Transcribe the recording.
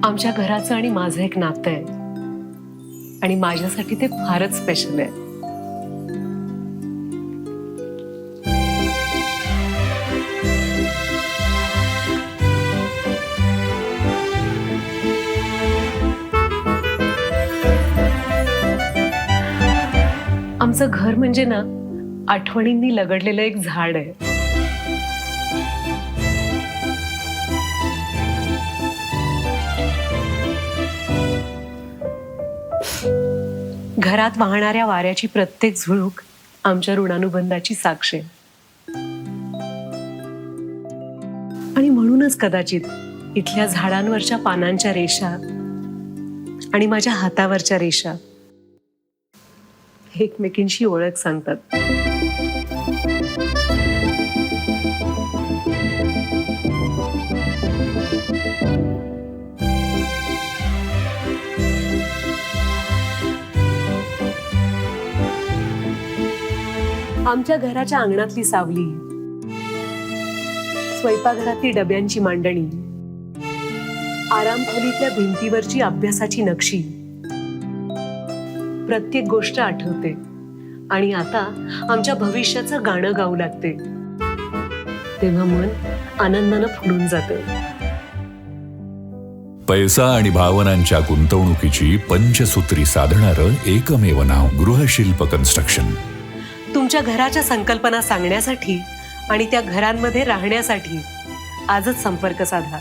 आमच्या घराचं आणि माझं एक नातं आहे आणि माझ्यासाठी ते फारच स्पेशल आहे. आमचं घर म्हणजे ना आठवणींनी लगडलेलं एक झाड आहे. घरात वाहणाऱ्या वाऱ्याची प्रत्येक झुळूक आमच्या ऋणानुबंधाची साक्ष आहे. आणि म्हणूनच कदाचित इथल्या झाडांवरच्या पानांच्या रेषा आणि माझ्या हातावरच्या रेषा एकमेकींशी ओळख सांगतात. आमच्या घराच्या अंगणातली सावली, स्वयंपाकघरातली डब्यांची मांडणी, आरामखोलीतल्या भिंतीवरची अभ्यासाची नक्षी, प्रत्येक गोष्ट आठवते आणि आता आमच्या भविष्याचं गाणं गाऊ लागते. तेव्हा मन आनंदानं फुलून जातं. पैसा आणि भावनांच्या गुंतवणुकीची पंचसूत्री साधणारं एकमेव नाव गृहशिल्प कन्स्ट्रक्शन. तुमच्या घराच्या संकल्पना सांगण्यासाठी आणि त्या घरांमध्ये राहण्यासाठी आजच संपर्क साधा.